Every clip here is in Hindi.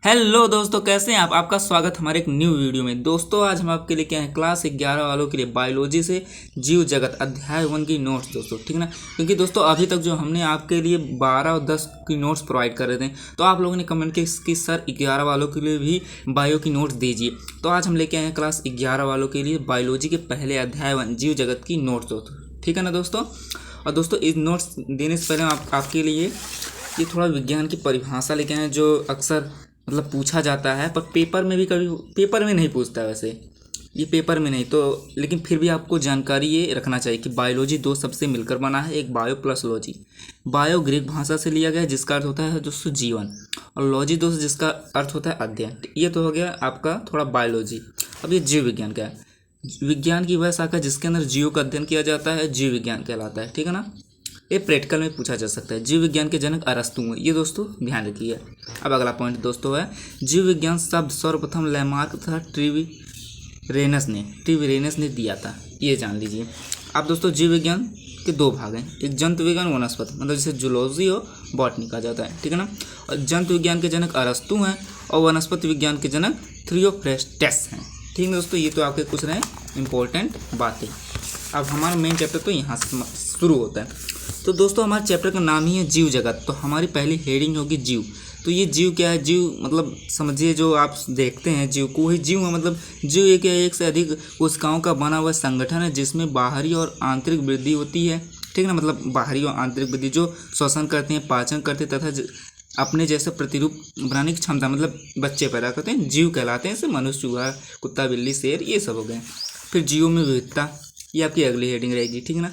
हेलो दोस्तों, कैसे हैं आप। आपका स्वागत हमारे एक न्यू वीडियो में। दोस्तों आज हम आपके लिए क्या है, क्लास 11 वालों के लिए बायोलॉजी से जीव जगत अध्याय 1 की नोट्स दोस्तों, ठीक ना। क्योंकि दोस्तों अभी तक जो हमने आपके लिए 12 और 10 की नोट्स प्रोवाइड कर रहे थे, तो आप लोगों ने कमेंट किया कि सर 11 वालों के लिए भी बायो की नोट्स दीजिए। तो आज हम लेके आए हैं क्लास 11 वालों के लिए बायोलॉजी के पहले अध्याय 1 जीव जगत की नोट्स दोस्तों, ठीक है ना दोस्तों। और दोस्तों इस नोट्स देने से पहले आपके लिए ये थोड़ा विज्ञान की परिभाषा लेके आए, जो अक्सर मतलब पूछा जाता है, पर पेपर में भी कभी पेपर में नहीं पूछता है। वैसे ये पेपर में नहीं तो, लेकिन फिर भी आपको जानकारी ये रखना चाहिए कि बायोलॉजी दो शब्द से मिलकर बना है, एक bio plus logy. Bio Greek भाषा से लिया गया है जिसका अर्थ होता है दोस्तों जीवन, और लॉजी दोस्तों जिसका अर्थ होता है अध्ययन। ये तो हो गया आपका थोड़ा बायोलॉजी। अब ये जीव विज्ञान क्या है, विज्ञान की वह शाखा जिसके अंदर जीव का अध्ययन किया जाता है, जीव विज्ञान कहलाता है, ठीक है ना। ये प्रैक्टिकल में पूछा जा सकता है। जीव विज्ञान के जनक अरस्तु हैं, ये दोस्तों ध्यान रखिए। अब अगला पॉइंट दोस्तों है, जीव विज्ञान शब्द सर्वप्रथम लैमार्क तथा ट्रिविरेनस ने दिया था, ये जान लीजिए। अब दोस्तों जीव विज्ञान के दो भाग हैं, एक जंतु विज्ञान, वनस्पति, मतलब जिसे जूलॉजी और बॉटनी कहा जाता है, ठीक है ना। और जंतु विज्ञान के जनक अरस्तु हैं और वनस्पति विज्ञान के जनक थियोफ्रेस्टस हैं, ठीक है दोस्तों। ये तो आपके कुछ रहे इंपॉर्टेंट बातें। अब हमारा मेन चैप्टर तो यहाँ से शुरू होता है। तो दोस्तों हमारे चैप्टर का नाम ही है जीव जगत, तो हमारी पहली हेडिंग होगी जीव। तो ये जीव क्या है, जीव मतलब समझिए जो आप देखते हैं जीव को, वही जीव है। मतलब जीव एक से अधिक कोशिकाओं का बना हुआ संगठन है जिसमें बाहरी और आंतरिक वृद्धि होती है, ठीक है ना। मतलब बाहरी और आंतरिक वृद्धि जो श्वसन करते हैं, पाचन करते हैं तथा अपने जैसे प्रतिरूप बनाने की क्षमता, मतलब बच्चे पैदा करते हैं, जीव कहलाते हैं। जैसे मनुष्य, चूहा, कुत्ता, बिल्ली, शेर, ये सब हो गए। फिर जीवों में विविधता, ये आपकी अगली हेडिंग रहेगी, ठीक है ना।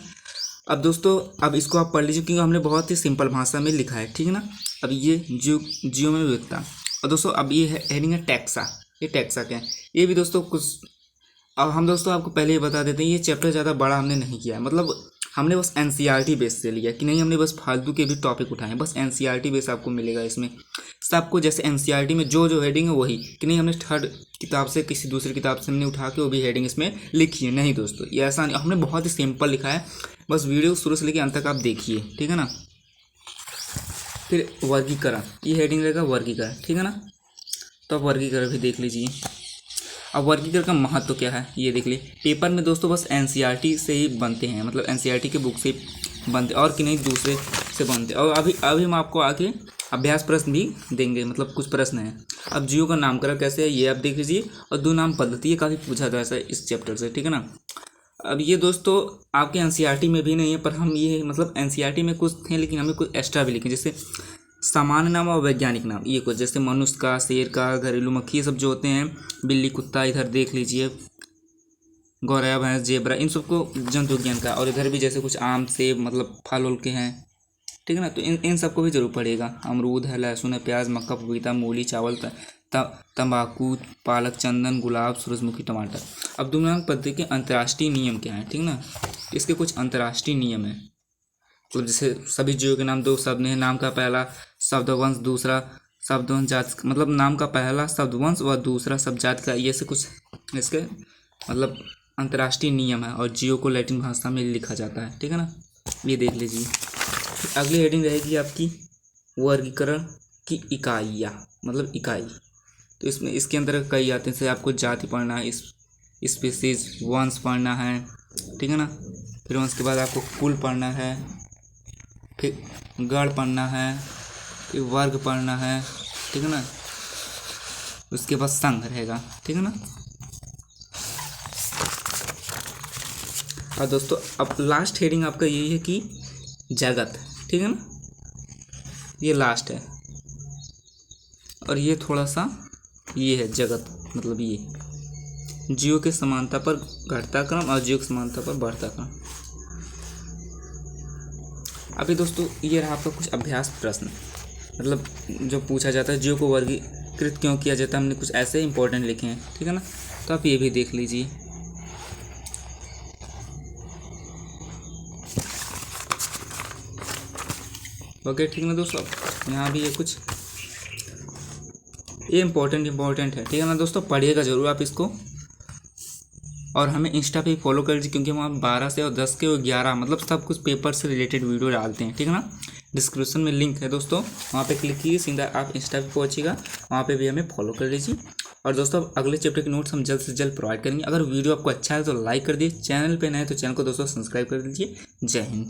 अब दोस्तों अब इसको आप पढ़ लीजिए क्योंकि हमने बहुत ही सिंपल भाषा में लिखा है, ठीक है ना। अब ये जीव में विविधता। और दोस्तों अब ये हेडिंग है टैक्सा। ये टैक्सा क्या है, ये भी दोस्तों कुछ, अब हम दोस्तों आपको पहले ही बता देते हैं, ये चैप्टर ज़्यादा बड़ा हमने नहीं किया है। मतलब हमने बस एनसीईआरटी बेस से लिया कि नहीं, हमने बस फालतू के भी टॉपिक उठाए, बस एनसीईआरटी बेस आपको मिलेगा इसमें सबको। जैसे एनसीईआरटी में जो हेडिंग है वही, कि नहीं हमने थर्ड किताब से किसी दूसरी किताब से हमने उठा के वो भी हेडिंग इसमें लिखी है, नहीं दोस्तों ये ऐसा नहीं। हमने बहुत ही सिंपल लिखा है, बस वीडियो शुरू से लेकर अंत तक आप देखिए, ठीक है ना। फिर वर्गीकरण, ये हेडिंग रहेगा वर्गीकरण, ठीक है ना। तो आप वर्गीकरण भी देख लीजिए। अब वर्गीकरण का महत्व क्या है ये देख लीजिए। पेपर में दोस्तों बस एनसीईआरटी से ही बनते हैं, मतलब एनसीईआरटी के बुक से बनते, और कि नहीं दूसरे से बनते। और अभी हम आपको आगे अभ्यास प्रश्न भी देंगे, मतलब कुछ प्रश्न हैं। अब जीवों का नामकरण कैसे है ये आप देख लीजिए, और दो नाम पद्धति, ये काफ़ी पूछा था ऐसा इस चैप्टर से, ठीक है ना। अब ये दोस्तों आपके एनसीईआरटी में भी नहीं है, पर हम ये मतलब एनसीईआरटी में कुछ थे लेकिन हमें कुछ एक्स्ट्रा भी लिखे, जैसे सामान्य नाम और वैज्ञानिक नाम, ये कुछ जैसे मनुष्य का, शेर का, घरेलू मक्खी, ये सब जो होते हैं, बिल्ली, कुत्ता, इधर देख लीजिए गौरैया, भैंस, जेबरा, इन सबको जंतु विज्ञान का। और इधर भी जैसे कुछ आम, सेब, मतलब फल उल के हैं, ठीक है ना। तो इन सबको भी जरूर पड़ेगा। अमरूद है, लहसुन है, प्याज, मक्का, पपीता, मूली, चावल, तंबाकू, पालक, चंदन, गुलाब, सूरजमुखी, टमाटर। अब दूनांक पद्धति के अंतर्राष्ट्रीय नियम क्या है, ठीक ना। इसके कुछ अंतर्राष्ट्रीय नियम है, मतलब जैसे सभी जीवों के नाम दो शब्द हैं, नाम का पहला शब्दवंश, दूसरा शब्दवंश जात, मतलब नाम का पहला शब्दवंश व दूसरा शब्द जात का, ये से कुछ इसके मतलब अंतर्राष्ट्रीय नियम है। और जीवों को लैटिन भाषा में लिखा जाता है, ठीक है ना, ये देख लीजिए। अगली हेडिंग रहेगी आपकी वर्गीकरण की इकाइयाँ, मतलब इकाई। तो इसमें इसके अंदर कई आते हैं, जैसे आपको जाति पढ़ना है, स्पीसीज, वंश पढ़ना है, ठीक है ना। फिर वंश के बाद आपको कुल पढ़ना है, फिर गण पढ़ना है, फिर वर्ग पढ़ना है, ठीक है ना। उसके बाद संघ रहेगा, ठीक है ना। और दोस्तों अब लास्ट हेडिंग आपका यही है कि जगत, ठीक है ना, ये लास्ट है। और ये थोड़ा सा ये है जगत, मतलब ये जीव के समानता पर घटता क्रम और जीव की समानता पर बढ़ता क्रम। अभी दोस्तों ये रहा आपका कुछ अभ्यास प्रश्न, मतलब जो पूछा जाता है जीव को वर्गीकृत क्यों किया जाता है, हमने कुछ ऐसे इंपॉर्टेंट लिखे हैं, ठीक है ना। तो आप ये भी देख लीजिए। ओके, ठीक है ना दोस्तों। यहाँ भी ये कुछ ये इंपॉर्टेंट है, ठीक है ना दोस्तों। पढ़िएगा जरूर आप इसको, और हमें इंस्टा पे फॉलो कर लीजिए क्योंकि हम 12 से और 10 के और 11 मतलब सब कुछ पेपर से रिलेटेड वीडियो डालते हैं, ठीक है ना। डिस्क्रिप्शन में लिंक है दोस्तों, वहाँ पे क्लिक कीजिए, सीधा आप इंस्टा पे पहुँचिएगा, वहाँ पे भी हमें फॉलो कर लीजिए। और दोस्तों अगले चैप्टर के नोट्स हम जल्द से जल्द प्रोवाइड करेंगे। अगर वीडियो आपको अच्छा है तो लाइक कर दिए, चैनल पे नए तो चैनल को दोस्तों सब्सक्राइब कर दीजिए। जय हिंद।